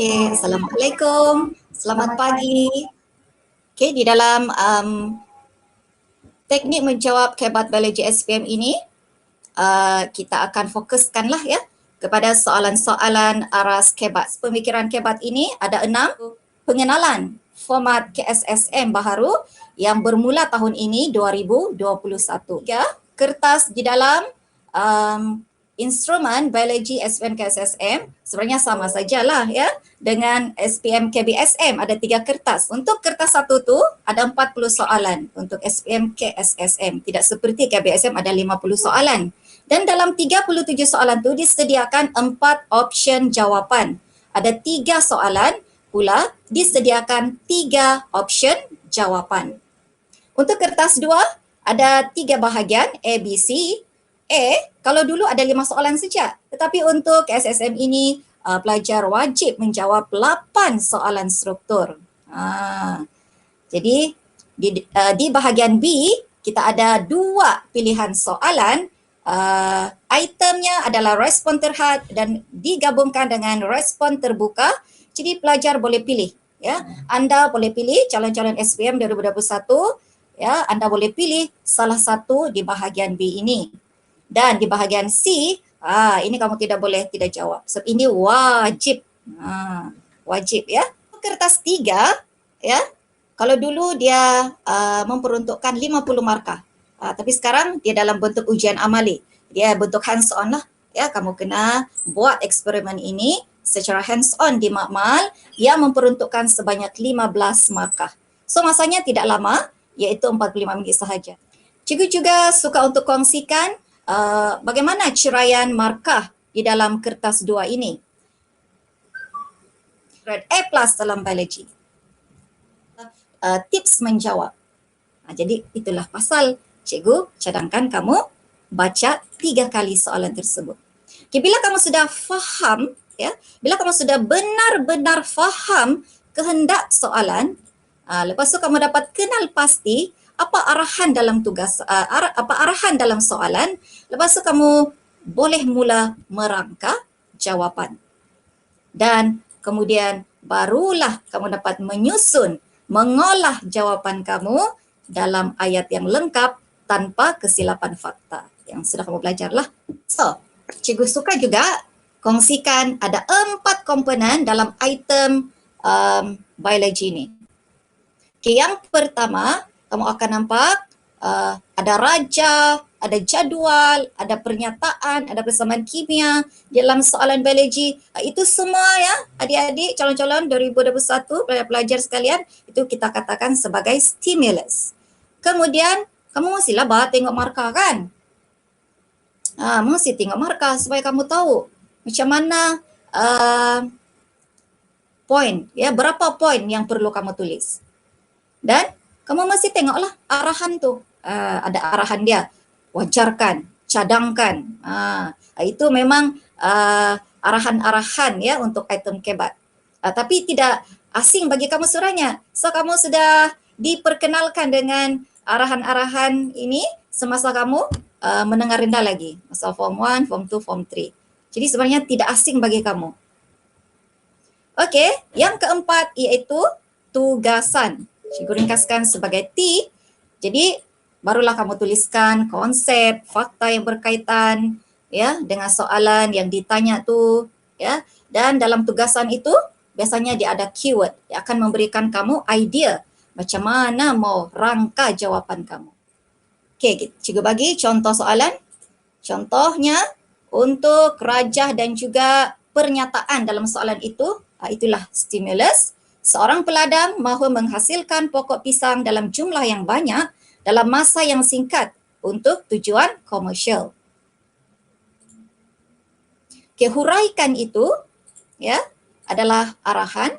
Okey, Assalamualaikum. Selamat pagi. Okey, di dalam teknik menjawab KEBAT Biologi SPM ini, kita akan fokuskanlah ya kepada soalan-soalan aras KEBAT. Pemikiran KEBAT ini ada 6. Pengenalan format KSSM baharu yang bermula tahun ini 2021. Ya, kertas di dalam instrumen biologi SPM KSSM sebenarnya sama sajalah ya dengan SPM KBSM, ada 3 kertas. Untuk kertas satu tu ada 40 soalan untuk SPM KSSM. Tidak seperti KBSM ada 50 soalan. Dan dalam 37 soalan tu disediakan 4 option jawapan. Ada 3 soalan pula disediakan 3 option jawapan. Untuk kertas 2 ada 3 bahagian A, B, C. Kalau dulu ada 5 soalan saja, tetapi untuk SSM ini pelajar wajib menjawab 8 soalan struktur. Jadi di bahagian B kita ada 2 pilihan soalan. Itemnya adalah respon terhad dan digabungkan dengan respon terbuka. Jadi pelajar boleh pilih. Ya, anda boleh pilih calon-calon SPM 2021. Ya, anda boleh pilih salah satu di bahagian B ini. Dan di bahagian C, ini kamu tidak boleh tidak jawab. Sebab ini wajib. Wajib ya. Kertas 3, ya. Kalau dulu dia memperuntukkan 50 markah. Tapi sekarang dia dalam bentuk ujian amali. Dia bentuk hands on lah. Ya, kamu kena buat eksperimen ini secara hands on di makmal yang memperuntukkan sebanyak 15 markah. So masanya tidak lama, iaitu 45 minit sahaja. Cikgu juga suka untuk kongsikan bagaimana ceraian markah di dalam kertas 2 ini. Grade A+ dalam biologi. Tips menjawab. Jadi itulah pasal cikgu cadangkan kamu baca 3 kali soalan tersebut. Okay, bila kamu sudah faham, ya, bila kamu sudah benar-benar faham kehendak soalan, lepas tu kamu dapat kenal pasti apa arahan dalam tugas, apa arahan dalam soalan. Lepas tu kamu boleh mula merangka jawapan. Dan kemudian barulah kamu dapat menyusun, mengolah jawapan kamu dalam ayat yang lengkap tanpa kesilapan fakta yang sudah kamu belajar lah. So, cikgu suka juga kongsikan ada 4 komponen dalam item biologi ini. Okay, yang pertama, kamu akan nampak ada raja, ada jadual, ada pernyataan, ada persamaan kimia dalam soalan biologi. Itu semua ya adik-adik calon-calon 2021 pelajar sekalian, itu kita katakan sebagai stimulus. Kemudian kamu mestilah tengok markah kan? Mesti tengok markah supaya kamu tahu macam mana poin, ya, berapa poin yang perlu kamu tulis. Dan kamu mesti tengoklah arahan tu. Ada arahan dia. Wajarkan, cadangkan. Itu memang arahan-arahan ya untuk item KEBAT. Tapi tidak asing bagi kamu surahnya. So kamu sudah diperkenalkan dengan arahan-arahan ini semasa kamu menengah rendah lagi. Masa form 1, form 2, form 3. Jadi sebenarnya tidak asing bagi kamu. Okey, yang keempat iaitu tugasan. Cikgu ringkaskan sebagai T. Jadi barulah kamu tuliskan konsep, fakta yang berkaitan ya dengan soalan yang ditanya tu ya. Dan dalam tugasan itu biasanya dia ada keyword yang akan memberikan kamu idea macam mana mau rangka jawapan kamu. Okey, cikgu bagi contoh soalan. Contohnya untuk rajah dan juga pernyataan dalam soalan itu, itulah stimulus. Seorang peladang mahu menghasilkan pokok pisang dalam jumlah yang banyak dalam masa yang singkat untuk tujuan komersial. Okay, huraikan itu ya adalah arahan.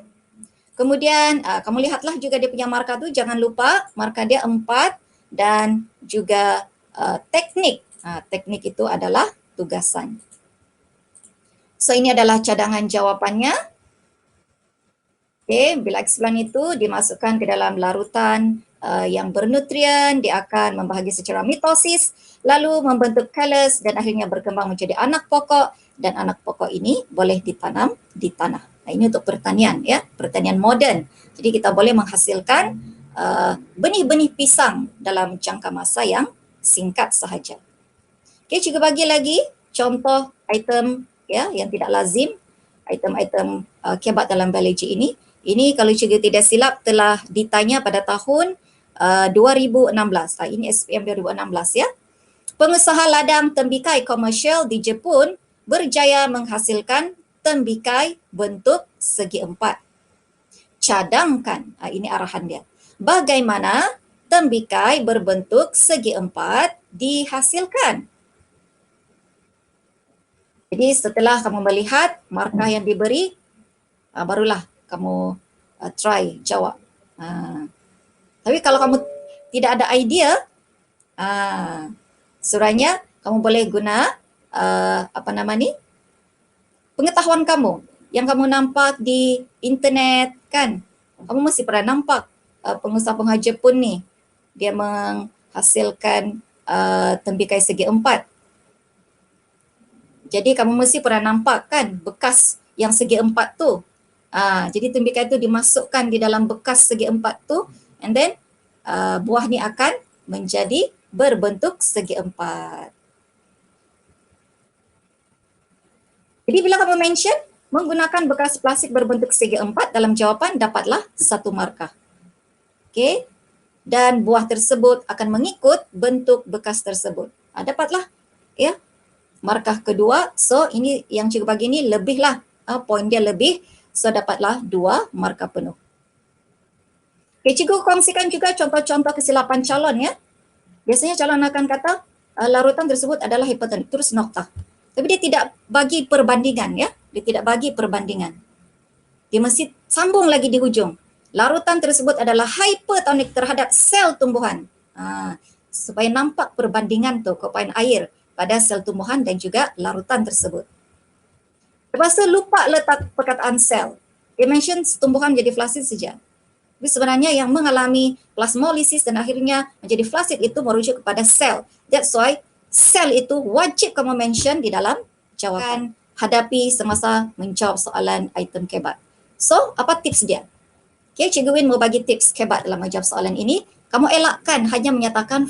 Kemudian kamu lihatlah juga dia punya markah tu, jangan lupa markah dia 4 dan juga teknik. Teknik itu adalah tugasan. So ini adalah cadangan jawapannya. Okay, bila eksplan itu dimasukkan ke dalam larutan yang bernutrien, dia akan membahagi secara mitosis, lalu membentuk callus dan akhirnya berkembang menjadi anak pokok, dan anak pokok ini boleh ditanam di tanah. Ini untuk pertanian, ya, pertanian moden. Jadi kita boleh menghasilkan benih-benih pisang dalam jangka masa yang singkat sahaja. Okey, cikgu bagi lagi contoh item ya yang tidak lazim, item-item kebat dalam biologi ini. Ini kalau cikgu tidak silap telah ditanya pada tahun 2016. Ini SPM 2016 ya. Pengusaha ladang tembikai komersial di Jepun berjaya menghasilkan tembikai bentuk segi empat. Cadangkan, ini arahan dia. Bagaimana tembikai berbentuk segi empat dihasilkan? Jadi setelah kamu melihat markah yang diberi, barulah kamu try jawab. Tapi kalau kamu tidak ada idea, surahnya kamu boleh guna pengetahuan kamu yang kamu nampak di internet kan. Kamu mesti pernah nampak pengusaha-pengusaha Jepun ni dia menghasilkan tembikai segi empat. Jadi kamu mesti pernah nampak kan bekas yang segi empat tu. Jadi tembikai tu dimasukkan di dalam bekas segi empat tu, and then buah ni akan menjadi berbentuk segi empat. Jadi bila kamu mention menggunakan bekas plastik berbentuk segi empat dalam jawapan, dapatlah 1 markah. Okey. Dan buah tersebut akan mengikut bentuk bekas tersebut. Dapatlah ya markah kedua. So ini yang cikgu bagi ni lebihlah, poin dia lebih. So dapatlah 2 markah penuh. Okay, cikgu kongsikan juga contoh-contoh kesilapan calon ya. Biasanya calon akan kata larutan tersebut adalah hipertonik, terus nokta. Tapi dia tidak bagi perbandingan ya. Dia tidak bagi perbandingan. Dia mesti sambung lagi di hujung. Larutan tersebut adalah hipertonik terhadap sel tumbuhan. Supaya nampak perbandingan tu keupayaan air pada sel tumbuhan dan juga larutan tersebut. Lepas tu lupa letak perkataan sel. Dia mention tumbuhan menjadi flasid saja. Tapi sebenarnya yang mengalami plasmolisis dan akhirnya menjadi flasid itu merujuk kepada sel. That's why sel itu wajib kamu mention di dalam jawapan hadapi semasa menjawab soalan item kebat. So, apa tips dia? Okay, Cikgu Win mau bagi tips kebat dalam menjawab soalan ini. Kamu elakkan hanya menyatakan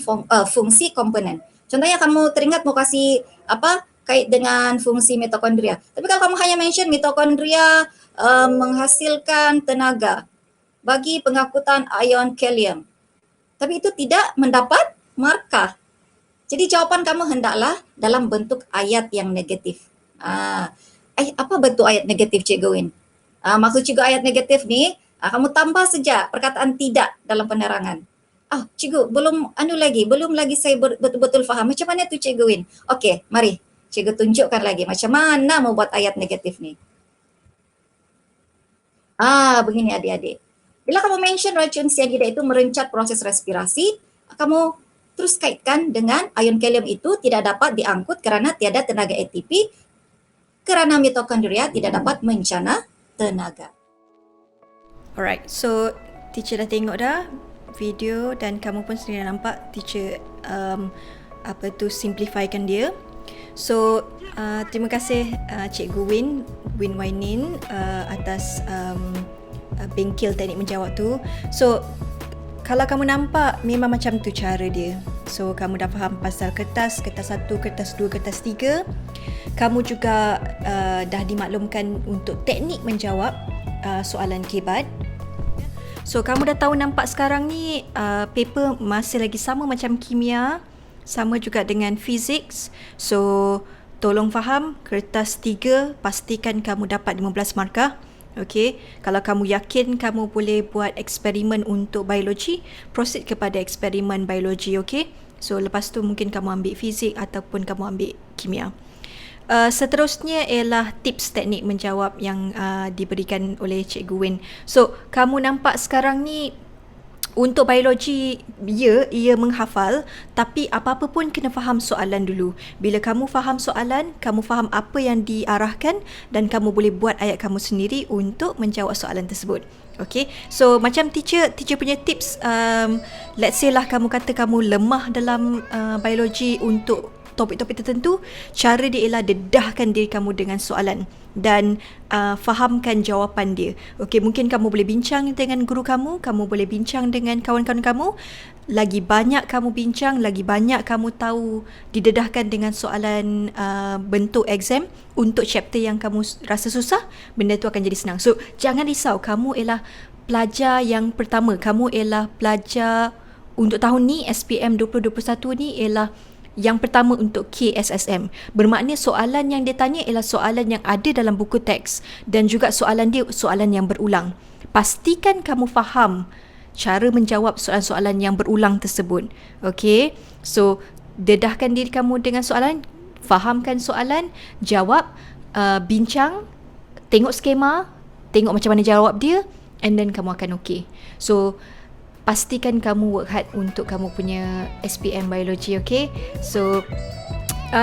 fungsi komponen. Contohnya kamu teringat mau kasih kait dengan fungsi mitokondria. Tapi kalau kamu hanya mention mitokondria menghasilkan tenaga bagi pengangkutan ion kalium. Tapi itu tidak mendapat markah. Jadi jawapan kamu hendaklah dalam bentuk ayat yang negatif. Apa bentuk ayat negatif Cikgu Win? Maksud cikgu ayat negatif ni, kamu tambah saja perkataan tidak dalam penerangan. Cikgu, belum lagi saya betul-betul faham. Macam mana tu Cikgu Win? Okey, mari cikgu tunjukkan lagi macam mana membuat ayat negatif ni. Begini adik-adik. Bila kamu mention racun cyanida itu merencat proses respirasi, kamu terus kaitkan dengan ion kalium itu tidak dapat diangkut kerana tiada tenaga ATP, kerana mitokondria tidak dapat mencana tenaga. Alright, so teacher dah tengok dah video dan kamu pun sendiri nampak teacher simplifykan dia. So terima kasih Cikgu Win Wainin atas bengkel teknik menjawab tu. So kalau kamu nampak memang macam tu cara dia. So kamu dah faham pasal kertas 1, kertas 2, kertas 3. Kamu juga dah dimaklumkan untuk teknik menjawab soalan kebat. So kamu dah tahu nampak sekarang ni paper masih lagi sama macam kimia, sama juga dengan physics. So tolong faham kertas 3 pastikan kamu dapat 15 markah. Okey, kalau kamu yakin kamu boleh buat eksperimen untuk biologi, proceed kepada eksperimen biologi, okey? So lepas tu mungkin kamu ambil fizik ataupun kamu ambil kimia. Seterusnya ialah tips teknik menjawab yang diberikan oleh Cikgu Win. So kamu nampak sekarang ni untuk biologi ia menghafal, tapi apa-apa pun kena faham soalan dulu. Bila kamu faham soalan, kamu faham apa yang diarahkan dan kamu boleh buat ayat kamu sendiri untuk menjawab soalan tersebut. Okay, so macam teacher punya tips, let's say lah kamu kata kamu lemah dalam biologi untuk topik-topik tertentu, cara dia ialah dedahkan diri kamu dengan soalan dan fahamkan jawapan dia. Okey, mungkin kamu boleh bincang dengan guru kamu boleh bincang dengan kawan-kawan kamu. Lagi banyak kamu bincang, lagi banyak kamu tahu, didedahkan dengan soalan bentuk exam untuk chapter yang kamu rasa susah, benda tu akan jadi senang. So, jangan risau, kamu ialah pelajar yang pertama, kamu ialah pelajar untuk tahun ni, SPM 2021 ni ialah yang pertama untuk KSSM. Bermakna soalan yang dia tanya ialah soalan yang ada dalam buku teks dan juga soalan dia soalan yang berulang. Pastikan kamu faham cara menjawab soalan-soalan yang berulang tersebut. Okay, so dedahkan diri kamu dengan soalan, fahamkan soalan, jawab, bincang, tengok skema, tengok macam mana jawab dia, and then kamu akan okay. So pastikan kamu work hard untuk kamu punya SPM biologi, okay? So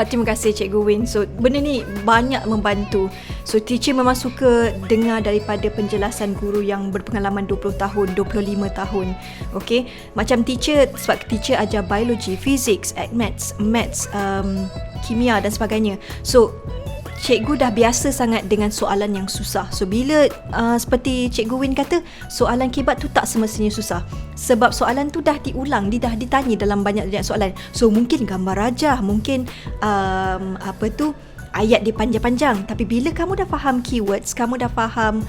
terima kasih Cikgu Win. So benda ni banyak membantu. So teacher memang suka dengar daripada penjelasan guru yang berpengalaman 20 tahun, 25 tahun. Okay, macam teacher, sebab teacher ajar biologi, physics, maths, kimia dan sebagainya. So cikgu dah biasa sangat dengan soalan yang susah. So bila seperti Cikgu Win kata, soalan kibat tu tak semestinya susah. Sebab soalan tu dah diulang, dia dah ditanya dalam banyak soalan. So mungkin gambar rajah, mungkin ayat dia panjang-panjang. Tapi bila kamu dah faham keywords, kamu dah faham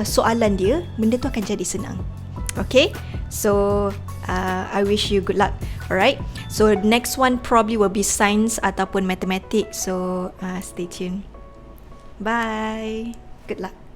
soalan dia, benda tu akan jadi senang. Okay, so I wish you good luck. Alright, so next one probably will be science ataupun mathematics. So stay tuned. Bye. Good luck.